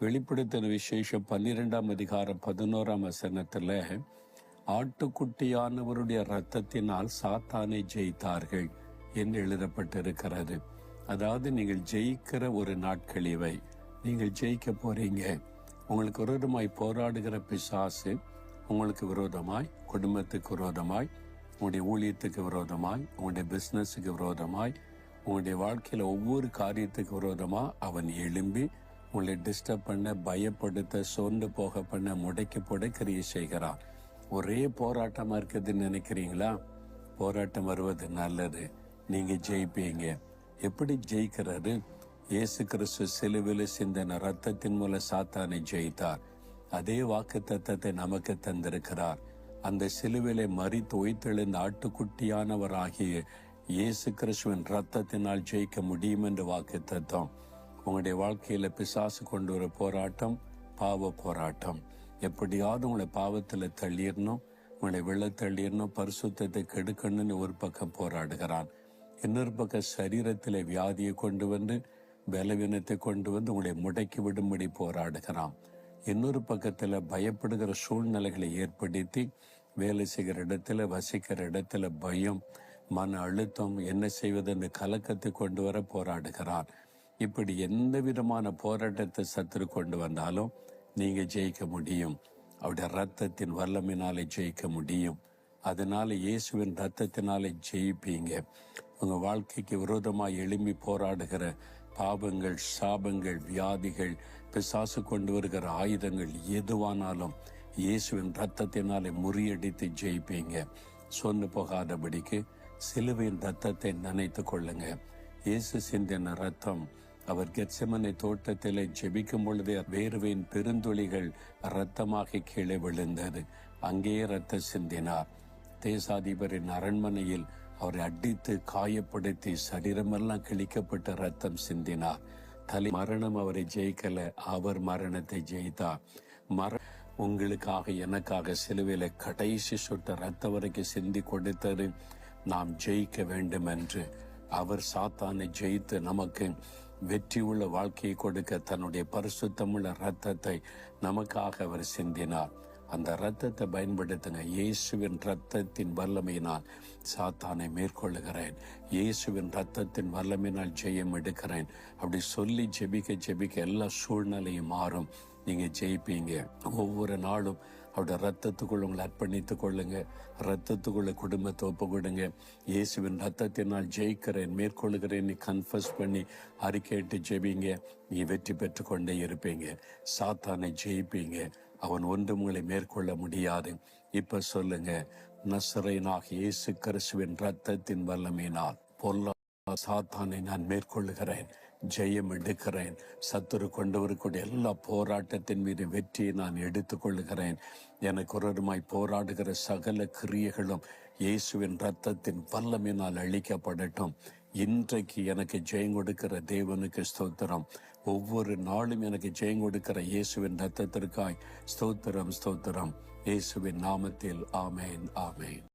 வெளிப்படுத்தின விசேஷம் 12ஆம் அதிகாரம் 11ஆம் வசனத்தில் ஆட்டுக்குட்டியானவருடைய இரத்தத்தினால் சாத்தானை ஜெயித்தார்கள் என்று எழுதப்பட்டிருக்கிறது. அதாவது நீங்கள் ஜெயிக்கிற ஒரு நாட்கள் இவை. நீங்கள் ஜெயிக்க போறீங்க. உங்களுக்கு விரோதமாய் போராடுகிற பிசாசு உங்களுக்கு விரோதமாய், குடும்பத்துக்கு விரோதமாய், உங்களுடைய ஊழியத்துக்கு விரோதமாய், உங்களுடைய பிஸ்னஸுக்கு விரோதமாய், உங்களுடைய வாழ்க்கையில் ஒவ்வொரு காரியத்துக்கு விரோதமாக அவன் எழும்பி உங்களை டிஸ்டர்ப் பண்ண, பயப்படுத்த, சோர்ந்து போக பண்ண, முடைக்கு போட கிரியை செய்கிறான். ஒரே போராட்டமாக இருக்குதுன்னு நினைக்கிறீங்களா? போராட்டம் வருவது நல்லது. நீங்கள் ஜெயிப்பீங்க. எப்படி ஜெயிக்கிறாரு? இயேசு கிறிஸ்து சிலுவையில் சிந்தின ரத்தத்தின் மூலம் சாத்தானை ஜெயித்தார். அதே வாக்கு தத்தத்தை நமக்கு தந்திருக்கிறார். அந்த சிலுவிலை மரித்து உயிர்த்தெழுந்த ஆட்டுக்குட்டியானவராகிய இயேசு கிறிஸ்துவின் ரத்தத்தினால் ஜெயிக்க முடியும் என்று வாக்கு தத்தம். உங்களுடைய வாழ்க்கையில பிசாசு கொண்டு வர போராட்டம் பாவ போராட்டம். எப்படியாவது உங்களை பாவத்துல தள்ளிடணும், உங்களை வெள்ள தள்ளிடணும், பரிசுத்தத்தை கெடுக்கணும்னு ஒரு பக்கம் போராடுகிறான். இன்னொரு பக்கம் சரீரத்திலே வியாதியை கொண்டு வந்து, பலவீனத்தை கொண்டு வந்து உங்களை முடக்கி விடும்படி போராடுகிறான். இன்னொரு பக்கத்துல பயப்படுகிற சூழ்நிலைகளை ஏற்படுத்தி வேலை செய்கிற இடத்துல, வசிக்கிற இடத்துல பயம், மன அழுத்தம், என்ன செய்வதென்று கலக்கத்தை கொண்டு வர போராடுகிறான். இப்படி எந்த விதமான போராட்டத்தை சத்துரு கொண்டு வந்தாலும் நீங்க ஜெயிக்க முடியும். அவருடைய ரத்தத்தின் வல்லமையினாலே ஜெயிக்க முடியும். அதனால இயேசுவின் ரத்தத்தினாலே ஜெயிப்பீங்க. உங்க வாழ்க்கைக்கு விரோதமாக எழும்பி போராடுகிற பாவங்கள், சாபங்கள், வியாதிகள், பிசாசு கொண்டு வருகிற ஆயுதங்கள் எதுவானாலும் இயேசுவின் ரத்தத்தினாலே முறியடித்து ஜெயிப்பீங்க. சொன்னு போகாதபடிக்கு சிலுவையின் ரத்தத்தை நினைத்து கொள்ளுங்க. இயேசு சிந்தின ரத்தம் அவர் கெத்செமனே தோட்டத்திலே ஜெபிக்கும் பொழுதே வேர்வையின் பெருந்துளிகள் இரத்தமாக கீழே விழுந்தது. அங்கேயே ரத்தம் சிந்தினார். தேசாதிபரின் அரண்மனையில் அவரை அடித்து காயப்படுத்தி சரீரமெல்லாம் கிழிக்கப்பட்ட ரத்தம் சிந்தினார். மரணம் அவரை ஜெயிக்கல, அவர் மரணத்தை ஜெயித்தார். உங்களுக்காக எனக்காக சிலுவையில கடைசி சொட்ட ரத்த வரைக்கும் சிந்தி கொடுத்தது நாம் ஜெயிக்க வேண்டும் என்று. அவர் சாத்தானை ஜெயித்து நமக்கு வெற்றி உள்ள வாழ்க்கையை கொடுக்க தன்னுடைய பரிசுத்தமுள்ள ரத்தத்தை நமக்காக அவர் சிந்தினார். அந்த ரத்தத்தை பயன்படுத்துங்க. இயேசுவின் ரத்தத்தின் வல்லமையினால் சாத்தானை மேற்கொள்ளுகிறேன், இயேசுவின் ரத்தத்தின் வல்லமையினால் ஜெயம் எடுக்கிறேன். அப்படி சொல்லி ஜெபிக்க ஜெபிக்க எல்லா சூழ்நிலையும் மாறும். நீங்க ஜெயிப்பீங்க. ஒவ்வொரு நாளும் அவருடைய ரத்தத்துக்குள்ள உங்களை அர்ப்பணித்துக் கொள்ளுங்க. ரத்தத்துக்குள்ள குடும்பத்தை ஒப்பு கொடுங்க. இயேசுவின் ரத்தத்தினால் ஜெயிக்கிறேன், மேற்கொள்ளுகிறேன் கன்ஃபஸ் பண்ணி அறிக்கையிட்டு ஜெபிங்க. நீ வெற்றி பெற்று கொண்டே இருப்பீங்க. சாத்தானை ஜெயிப்பீங்க. அவன் ஒன்றும் உங்களை மேற்கொள்ள முடியாது. இப்ப சொல்லுங்க, நசரேயனாகிய இயேசு கிறிஸ்துவின் ரத்தத்தின் வல்லமையினால் பொல்லா சாத்தானை நான் மேற்கொள்ளுகிறேன், ஜெயம் எடுக்கிறேன். சத்துரு கொண்டு வரக்கூடிய எல்லா போராட்டத்தின் மீது வெற்றியை நான் எடுத்துக்கொள்ளுகிறேன். எனக்கு ஒருமாய் போராடுகிற சகல கிரியைகளும் இயேசுவின் ரத்தத்தின் வல்லமையினால் அழிக்கப்படட்டும். இன்றைக்கு எனக்கு ஜெயம் கொடுக்கிற தேவனுக்கு ஸ்தோத்திரம். ஒவ்வொரு நாளும் எனக்கு ஜெயம் கொடுக்கிற இயேசுவின் ரத்தத்திற்காய் ஸ்தோத்திரம், ஸ்தோத்திரம். இயேசுவின் நாமத்தில் ஆமேன், ஆமேன்.